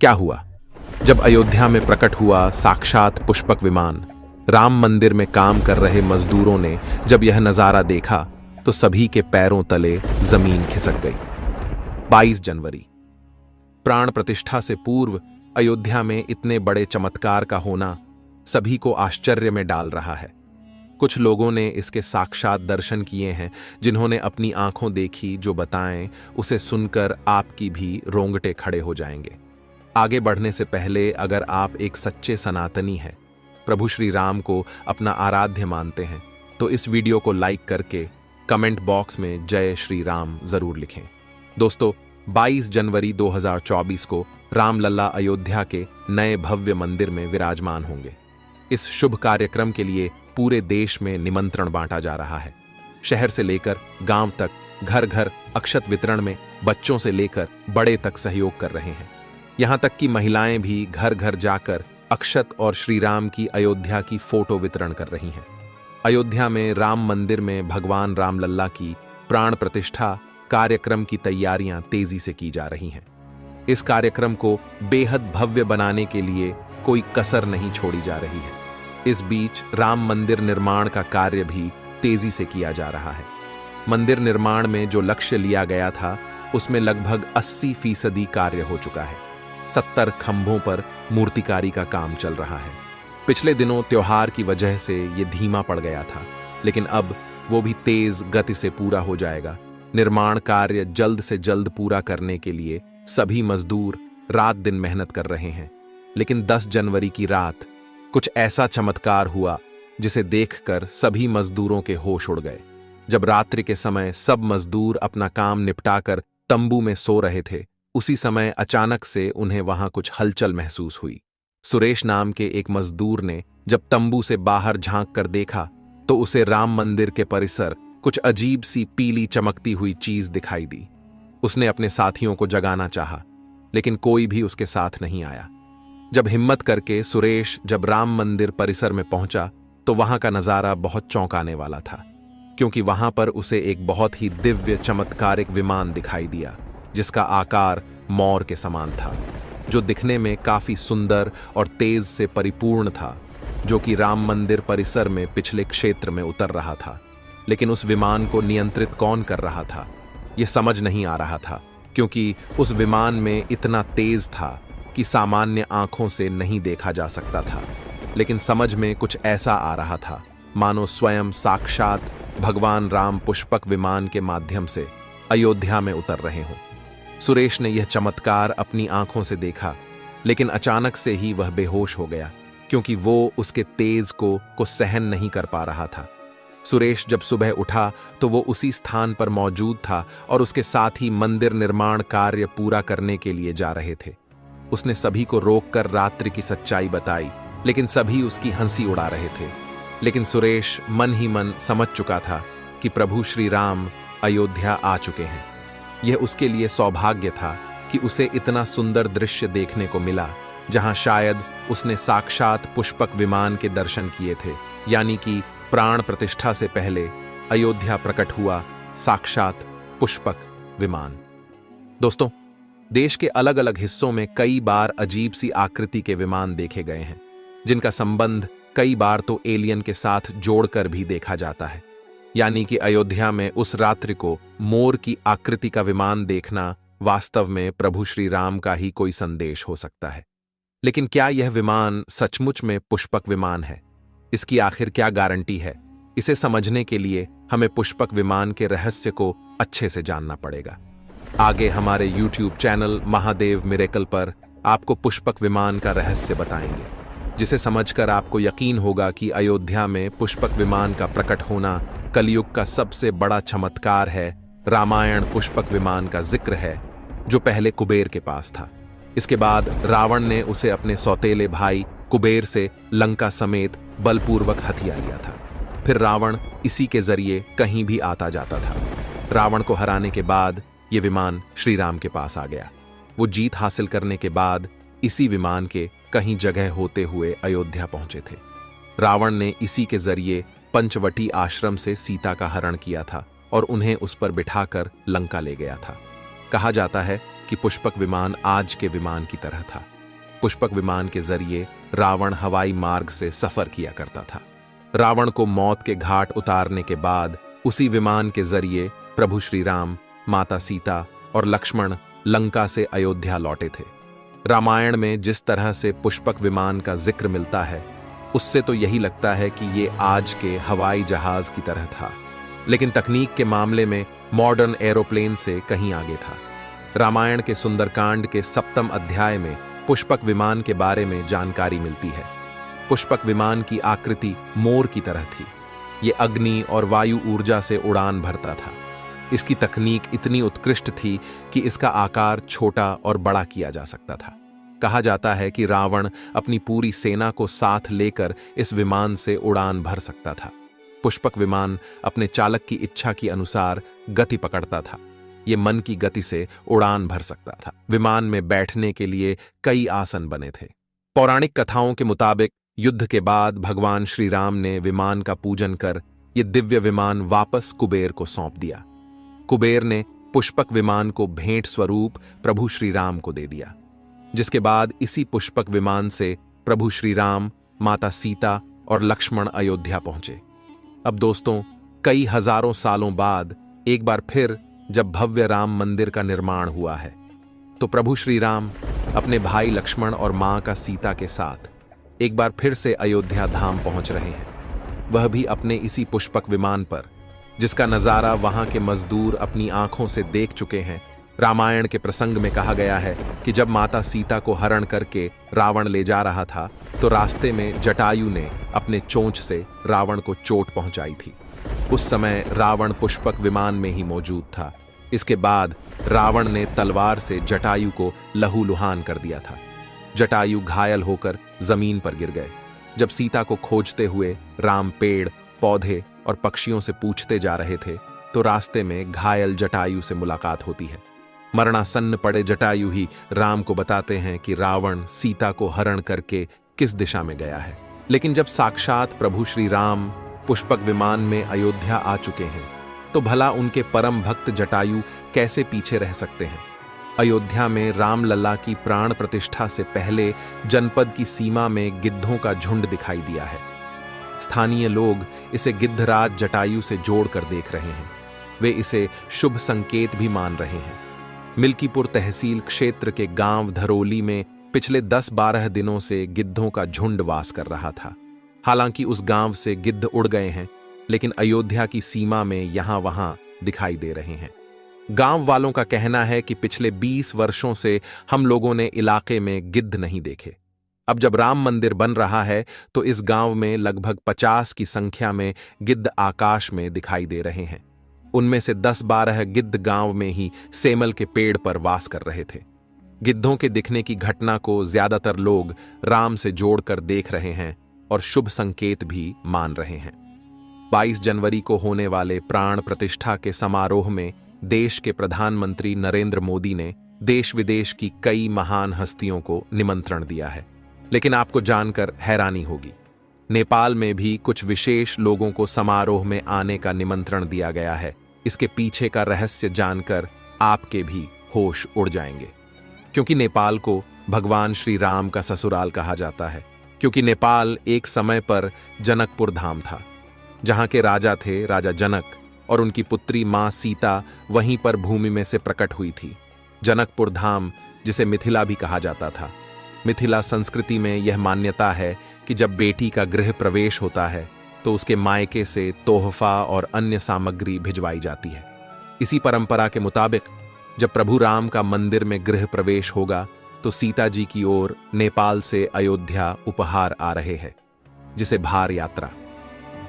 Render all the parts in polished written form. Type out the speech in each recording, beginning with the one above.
क्या हुआ? जब अयोध्या में प्रकट हुआ साक्षात पुष्पक विमान, राम मंदिर में काम कर रहे मजदूरों ने जब यह नजारा देखा तो सभी के पैरों तले जमीन खिसक गई। 22 जनवरी, प्राण प्रतिष्ठा से पूर्व अयोध्या में इतने बड़े चमत्कार का होना सभी को आश्चर्य में डाल रहा है। कुछ लोगों ने इसके साक्षात दर्शन किए हैं, जिन्होंने अपनी आंखों देखी जो बताएं, उसे सुनकर आपकी भी रोंगटे खड़े हो जाएंगे। आगे बढ़ने से पहले अगर आप एक सच्चे सनातनी हैं, प्रभु श्री राम को अपना आराध्य मानते हैं, तो इस वीडियो को लाइक करके कमेंट बॉक्स में जय श्री राम जरूर लिखें। दोस्तों, 22 जनवरी 2024 को रामलला अयोध्या के नए भव्य मंदिर में विराजमान होंगे। इस शुभ कार्यक्रम के लिए पूरे देश में निमंत्रण बांटा जा रहा है। शहर से लेकर गांव तक, घर घर अक्षत वितरण में बच्चों से लेकर बड़े तक सहयोग कर रहे हैं। यहां तक कि महिलाएं भी घर घर जाकर अक्षत और श्री राम की अयोध्या की फोटो वितरण कर रही हैं। अयोध्या में राम मंदिर में भगवान रामलल्ला की प्राण प्रतिष्ठा कार्यक्रम की तैयारियां तेजी से की जा रही हैं। इस कार्यक्रम को बेहद भव्य बनाने के लिए कोई कसर नहीं छोड़ी जा रही है। इस बीच राम मंदिर निर्माण का कार्य भी तेजी से किया जा रहा है। मंदिर निर्माण में जो लक्ष्य लिया गया था, उसमें लगभग 80% कार्य हो चुका है। 70 खंभों पर मूर्तिकारी का काम चल रहा है। पिछले दिनों त्योहार की वजह से ये धीमा पड़ गया था, लेकिन अब वो भी तेज गति से पूरा हो जाएगा। निर्माण कार्य जल्द से जल्द पूरा करने के लिए सभी मजदूर रात दिन मेहनत कर रहे हैं। लेकिन 10 जनवरी की रात कुछ ऐसा चमत्कार हुआ जिसे देखकर सभी मजदूरों के होश उड़ गए। जब रात्रि के समय सब मजदूर अपना काम निपटाकर तंबू में सो रहे थे, उसी समय अचानक से उन्हें वहां कुछ हलचल महसूस हुई। सुरेश नाम के एक मजदूर ने जब तंबू से बाहर झांक कर देखा तो उसे राम मंदिर के परिसर कुछ अजीब सी पीली चमकती हुई चीज दिखाई दी। उसने अपने साथियों को जगाना चाहा, लेकिन कोई भी उसके साथ नहीं आया। जब हिम्मत करके सुरेश जब राम मंदिर परिसर में पहुंचा तो वहां का नजारा बहुत चौंकाने वाला था, क्योंकि वहां पर उसे एक बहुत ही दिव्य चमत्कारिक विमान दिखाई दिया, जिसका आकार मोर के समान था, जो दिखने में काफी सुंदर और तेज से परिपूर्ण था, जो कि राम मंदिर परिसर में पिछले क्षेत्र में उतर रहा था। लेकिन उस विमान को नियंत्रित कौन कर रहा था, यह समझ नहीं आ रहा था, क्योंकि उस विमान में इतना तेज था कि सामान्य आंखों से नहीं देखा जा सकता था। लेकिन समझ में कुछ ऐसा आ रहा था मानो स्वयं साक्षात भगवान राम पुष्पक विमान के माध्यम से अयोध्या में उतर रहे हों। सुरेश ने यह चमत्कार अपनी आंखों से देखा, लेकिन अचानक से ही वह बेहोश हो गया, क्योंकि वो उसके तेज को सहन नहीं कर पा रहा था। सुरेश जब सुबह उठा तो वो उसी स्थान पर मौजूद था और उसके साथ ही मंदिर निर्माण कार्य पूरा करने के लिए जा रहे थे। उसने सभी को रोककर रात्रि की सच्चाई बताई, लेकिन सभी उसकी हंसी उड़ा रहे थे। लेकिन सुरेश मन ही मन समझ चुका था कि प्रभु श्री राम अयोध्या आ चुके हैं। यह उसके लिए सौभाग्य था कि उसे इतना सुंदर दृश्य देखने को मिला, जहां शायद उसने साक्षात पुष्पक विमान के दर्शन किए थे, यानी कि प्राण प्रतिष्ठा से पहले अयोध्या प्रकट हुआ साक्षात पुष्पक विमान। दोस्तों, देश के अलग अलग हिस्सों में कई बार अजीब सी आकृति के विमान देखे गए हैं, जिनका संबंध कई बार तो एलियन के साथ जोड़कर भी देखा जाता है। यानी कि अयोध्या में उस रात्रि को मोर की आकृति का विमान देखना वास्तव में प्रभु श्री राम का ही कोई संदेश हो सकता है। लेकिन क्या यह विमान सचमुच में पुष्पक विमान है? इसकी आखिर क्या गारंटी है? इसे समझने के लिए हमें पुष्पक विमान के रहस्य को अच्छे से जानना पड़ेगा। आगे हमारे YouTube चैनल महादेव मिरेकल पर आपको पुष्पक विमान का रहस्य बताएंगे, जिसे समझकर आपको यकीन होगा कि अयोध्या में पुष्पक विमान का प्रकट होना कलयुग का सबसे बड़ा चमत्कार है। रामायण पुष्पक विमान का जिक्र है, जो पहले कुबेर के पास था। इसके बाद रावण ने उसे अपने सौतेले भाई कुबेर से लंका समेत बलपूर्वक हथिया लिया था। फिर रावण इसी के जरिए कहीं भी आता जाता था। रावण को हराने के बाद ये विमान श्री राम के पास आ गया। वो जीत हासिल करने के बाद इसी विमान के कहीं जगह होते हुए अयोध्या पहुंचे थे। रावण ने इसी के जरिए पंचवटी आश्रम से सीता का हरण किया था और उन्हें उस पर बिठाकर लंका ले गया था। कहा जाता है कि पुष्पक विमान आज के विमान की तरह था, पुष्पक विमान के जरिए रावण हवाई मार्ग से सफर किया करता था। रावण को मौत के घाट उतारने के बाद उसी विमान के जरिए प्रभु श्री राम, माता सीता और लक्ष्मण लंका से अयोध्या लौटे थे। रामायण में जिस तरह से पुष्पक विमान का जिक्र मिलता है, उससे तो यही लगता है कि ये आज के हवाई जहाज की तरह था, लेकिन तकनीक के मामले में मॉडर्न एरोप्लेन से कहीं आगे था। रामायण के सुंदरकांड के 7वें अध्याय में पुष्पक विमान के बारे में जानकारी मिलती है। पुष्पक विमान की आकृति मोर की तरह थी। ये अग्नि और वायु ऊर्जा से उड़ान भरता था। इसकी तकनीक इतनी उत्कृष्ट थी कि इसका आकार छोटा और बड़ा किया जा सकता था। कहा जाता है कि रावण अपनी पूरी सेना को साथ लेकर इस विमान से उड़ान भर सकता था। पुष्पक विमान अपने चालक की इच्छा के अनुसार गति पकड़ता था। ये मन की गति से उड़ान भर सकता था। विमान में बैठने के लिए कई आसन बने थे। पौराणिक कथाओं के मुताबिक युद्ध के बाद भगवान श्री राम ने विमान का पूजन कर ये दिव्य विमान वापस कुबेर को सौंप दिया। कुबेर ने पुष्पक विमान को भेंट स्वरूप प्रभु श्री राम को दे दिया, जिसके बाद इसी पुष्पक विमान से प्रभु श्री राम, माता सीता और लक्ष्मण अयोध्या पहुंचे। अब दोस्तों, कई हजारों सालों बाद एक बार फिर जब भव्य राम मंदिर का निर्माण हुआ है, तो प्रभु श्री राम अपने भाई लक्ष्मण और मां का सीता के साथ एक बार फिर से अयोध्या धाम पहुंच रहे हैं, वह भी अपने इसी पुष्पक विमान पर, जिसका नजारा वहां के मजदूर अपनी आंखों से देख चुके हैं। रामायण के प्रसंग में कहा गया है कि जब माता सीता को हरण करके रावण ले जा रहा था, तो रास्ते में जटायु ने अपने चोंच से रावण को चोट पहुंचाई थी। उस समय रावण पुष्पक विमान में ही मौजूद था। इसके बाद रावण ने तलवार से जटायु को लहूलुहान कर दिया था। जटायु घायल होकर जमीन पर गिर गए। जब सीता को खोजते हुए राम पेड़, पौधे और पक्षियों से पूछते जा रहे थे, तो रास्ते में घायल जटायु से मुलाकात होती है। मरणासन्न पड़े जटायु ही राम को बताते हैं कि रावण सीता को हरण करके किस दिशा में गया है। लेकिन जब साक्षात प्रभु श्री राम पुष्पक विमान में अयोध्या आ चुके हैं, तो भला उनके परम भक्त जटायु कैसे पीछे रह सकते हैं। अयोध्या में रामलला की प्राण प्रतिष्ठा से पहले जनपद की सीमा में गिद्धों का झुंड दिखाई दिया है। स्थानीय लोग इसे गिद्धराज जटायु से जोड़कर देख रहे हैं। वे इसे शुभ संकेत भी मान रहे हैं। मिल्कीपुर तहसील क्षेत्र के गांव धरोली में पिछले 10-12 दिनों से गिद्धों का झुंड वास कर रहा था। हालांकि उस गांव से गिद्ध उड़ गए हैं, लेकिन अयोध्या की सीमा में यहां वहां दिखाई दे रहे हैं। गांव वालों का कहना है कि पिछले 20 वर्षों से हम लोगों ने इलाके में गिद्ध नहीं देखे। अब जब राम मंदिर बन रहा है, तो इस गांव में लगभग 50 की संख्या में गिद्ध आकाश में दिखाई दे रहे हैं। उनमें से 10-12 गिद्ध गांव में ही सेमल के पेड़ पर वास कर रहे थे। गिद्धों के दिखने की घटना को ज्यादातर लोग राम से जोड़कर देख रहे हैं और शुभ संकेत भी मान रहे हैं। 22 जनवरी को होने वाले प्राण प्रतिष्ठा के समारोह में देश के प्रधानमंत्री नरेंद्र मोदी ने देश विदेश की कई महान हस्तियों को निमंत्रण दिया है। लेकिन आपको जानकर हैरानी होगी, नेपाल में भी कुछ विशेष लोगों को समारोह में आने का निमंत्रण दिया गया है। इसके पीछे का रहस्य जानकर आपके भी होश उड़ जाएंगे, क्योंकि नेपाल को भगवान श्री राम का ससुराल कहा जाता है। क्योंकि नेपाल एक समय पर जनकपुर धाम था, जहां के राजा थे राजा जनक, और उनकी पुत्री मां सीता वहीं पर भूमि में से प्रकट हुई थी। जनकपुर धाम, जिसे मिथिला भी कहा जाता था। मिथिला संस्कृति में यह मान्यता है कि जब बेटी का गृह प्रवेश होता है, तो उसके मायके से तोहफा और अन्य सामग्री भिजवाई जाती है। इसी परंपरा के मुताबिक जब प्रभु राम का मंदिर में गृह प्रवेश होगा, तो सीता जी की ओर नेपाल से अयोध्या उपहार आ रहे हैं, जिसे भार यात्रा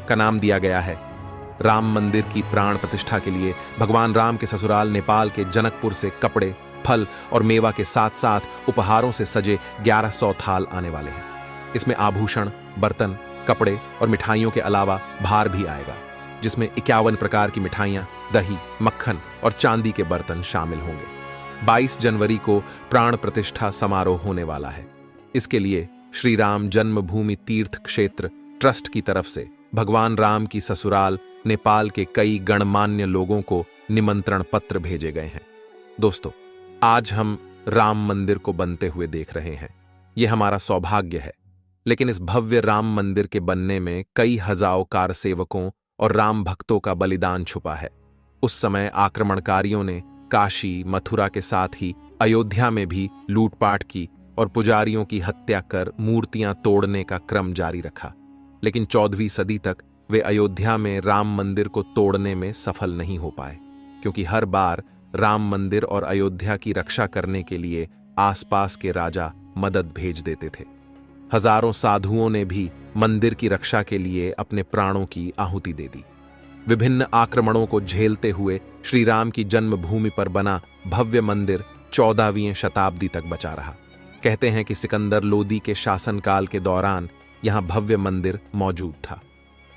का नाम दिया गया है। राम मंदिर की प्राण प्रतिष्ठा के लिए भगवान राम के ससुराल नेपाल के जनकपुर से कपड़े, फल और मेवा के साथ साथ उपहारों से सजे 1100 थाल आने वाले हैं। इसमें आभूषण, बर्तन, कपड़े और मिठाइयों के अलावा भार भी आएगा, जिसमें 51 प्रकार की मिठाइयां, दही, मक्खन और चांदी के बर्तन शामिल होंगे। 22 जनवरी को प्राण प्रतिष्ठा समारोह होने वाला है। इसके लिए श्री राम जन्मभूमि तीर्थ क्षेत्र ट्रस्ट की तरफ से भगवान राम की ससुराल नेपाल के कई गणमान्य लोगों को निमंत्रण पत्र भेजे गए हैं। दोस्तों, आज हम राम मंदिर को बनते हुए देख रहे हैं। ये हमारा सौभाग्य है। लेकिन इस भव्य राम मंदिर के बनने में कई हजारों कारसेवकों और राम भक्तों का बलिदान छुपा है। उस समय आक्रमणकारियों ने काशी, मथुरा के साथ ही अयोध्या में भी लूटपाट की और पुजारियों की हत्या कर मूर्तियां तोड़ने का क्रम जारी रखा। लेकिन 14वीं सदी तक वे अयोध्या में राम मंदिर को तोड़ने में सफल नहीं हो पाए, क्योंकि हर बार राम मंदिर और अयोध्या की रक्षा करने के लिए आसपास के राजा मदद भेज देते थे। हजारों साधुओं ने भी मंदिर की रक्षा के लिए अपने प्राणों की आहुति दे दी। विभिन्न आक्रमणों को झेलते हुए श्री राम की जन्मभूमि पर बना भव्य मंदिर 14वीं शताब्दी तक बचा रहा। कहते हैं कि सिकंदर लोदी के शासनकाल के दौरान यहां भव्य मंदिर मौजूद था।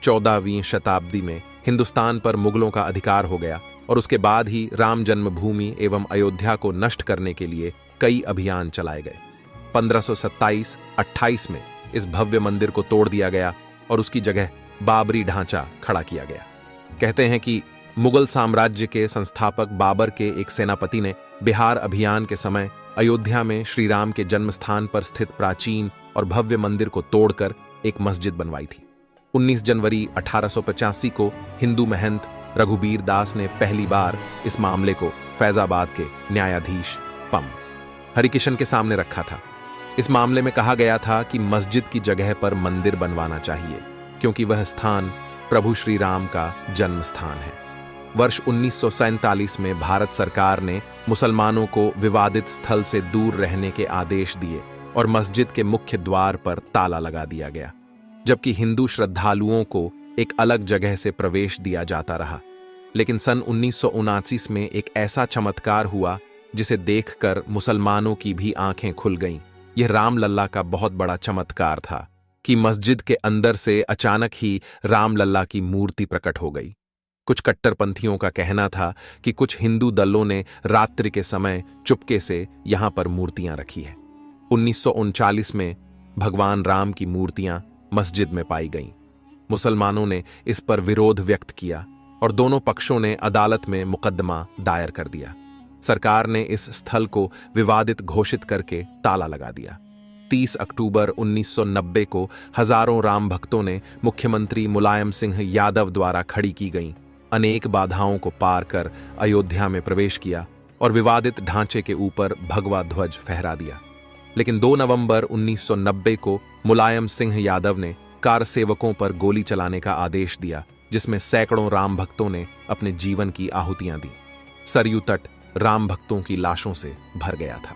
14वीं शताब्दी में हिंदुस्तान पर मुगलों का अधिकार हो गया और उसके बाद ही राम जन्मभूमि एवं अयोध्या को नष्ट करने के लिए कई अभियान चलाए गए। 1527-28 में इस भव्य मंदिर को तोड़ दिया गया और उसकी जगह बाबरी ढांचा खड़ा किया गया। कहते हैं कि मुगल साम्राज्य के संस्थापक बाबर के एक सेनापति ने बिहार अभियान के समय अयोध्या में श्री राम के जन्म स्थान पर स्थित प्राचीन और भव्य मंदिर को तोड़कर एक मस्जिद बनवाई थी। 19 जनवरी 1885 को हिंदू महंत रघुबीर दास ने पहली बार इस मामले को फैजाबाद के न्यायाधीश पम हरिकिशन के सामने रखा था। इस मामले में कहा गया था कि मस्जिद की जगह पर मंदिर बनवाना चाहिए, क्योंकि वह स्थान प्रभु श्री राम का जन्म स्थान है। वर्ष 1947 में भारत सरकार ने मुसलमानों को विवादित स्थल से दूर रहने के आदेश दिए और मस्जिद के मुख्य द्वार पर ताला लगा दिया गया, जबकि हिंदू श्रद्धालुओं को एक अलग जगह से प्रवेश दिया जाता रहा। लेकिन सन 1979 में एक ऐसा चमत्कार हुआ जिसे देखकर मुसलमानों की भी आंखें खुल गईं। यह रामलल्ला का बहुत बड़ा चमत्कार था कि मस्जिद के अंदर से अचानक ही रामलल्ला की मूर्ति प्रकट हो गई। कुछ कट्टरपंथियों का कहना था कि कुछ हिंदू दलों ने रात्रि के समय चुपके से यहां पर मूर्तियां रखी है। 1939 में भगवान राम की मूर्तियां मस्जिद में पाई गईं। मुसलमानों ने इस पर विरोध व्यक्त किया और दोनों पक्षों ने अदालत में मुकदमा दायर कर दिया। सरकार ने इस स्थल को विवादित घोषित करके ताला लगा दिया। 30 अक्टूबर 1990 को हजारों राम भक्तों ने मुख्यमंत्री मुलायम सिंह यादव द्वारा खड़ी की गईं अनेक बाधाओं को पार कर अयोध्या में प्रवेश किया और विवादित ढांचे के ऊपर भगवा ध्वज फहरा दिया। लेकिन 2 नवंबर 1990 को मुलायम सिंह यादव ने कारसेवकों पर गोली चलाने का आदेश दिया, जिसमें सैकड़ों राम भक्तों ने अपने जीवन की आहुतियां दी। सरयू तट राम भक्तों की लाशों से भर गया था।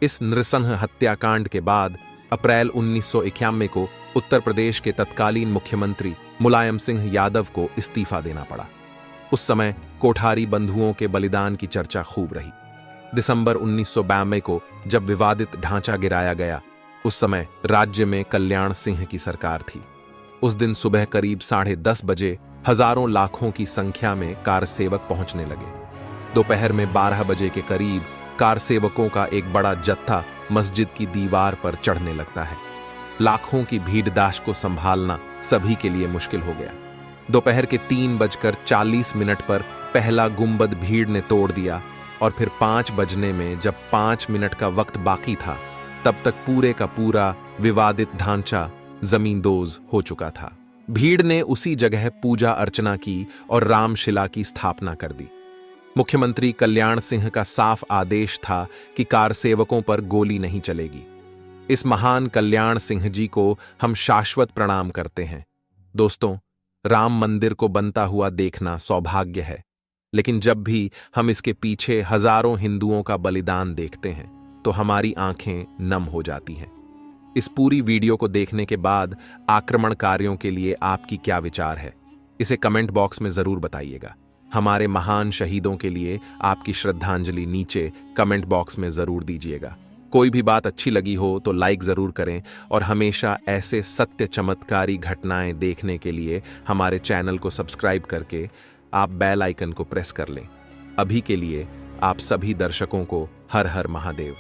इस नृशंस हत्याकांड के बाद अप्रैल 1991 को उत्तर प्रदेश के तत्कालीन मुख्यमंत्री मुलायम सिंह यादव को इस्तीफा देना पड़ा। उस समय कोठारी बंधुओं के बलिदान की चर्चा खूब रही। दिसंबर 1992 को जब विवादित ढांचा गिराया गया, उस समय राज्य में कल्याण सिंह की सरकार थी। उस दिन सुबह करीब 10:30 बजे हजारों लाखों की संख्या में कारसेवक पहुंचने लगे। दोपहर में 12 बजे के करीब कारसेवकों का एक बड़ा जत्था मस्जिद की दीवार पर चढ़ने लगता है। लाखों की भीड़दाश को संभालना सभी के लिए मुश्किल हो गया। दोपहर के 3:40 पर पहला गुंबद भीड़ ने तोड़ दिया और फिर 5 बजने में जब 5 मिनट का वक्त बाकी था, तब तक पूरे का पूरा विवादित ढांचा जमींदोज हो चुका था। भीड़ ने उसी जगह पूजा अर्चना की और रामशिला की स्थापना कर दी। मुख्यमंत्री कल्याण सिंह का साफ आदेश था कि कारसेवकों पर गोली नहीं चलेगी। इस महान कल्याण सिंह जी को हम शाश्वत प्रणाम करते हैं। दोस्तों, राम मंदिर को बनता हुआ देखना सौभाग्य है, लेकिन जब भी हम इसके पीछे हजारों हिंदुओं का बलिदान देखते हैं तो हमारी आंखें नम हो जाती हैं। इस पूरी वीडियो को देखने के बाद आक्रमणकारियों के लिए आपकी क्या विचार है, इसे कमेंट बॉक्स में जरूर बताइएगा। हमारे महान शहीदों के लिए आपकी श्रद्धांजलि नीचे कमेंट बॉक्स में जरूर दीजिएगा। कोई भी बात अच्छी लगी हो तो लाइक जरूर करें और हमेशा ऐसे सत्य चमत्कारी घटनाएं देखने के लिए हमारे चैनल को सब्सक्राइब करके आप बेल आइकन को प्रेस कर लें। अभी के लिए आप सभी दर्शकों को हर हर महादेव।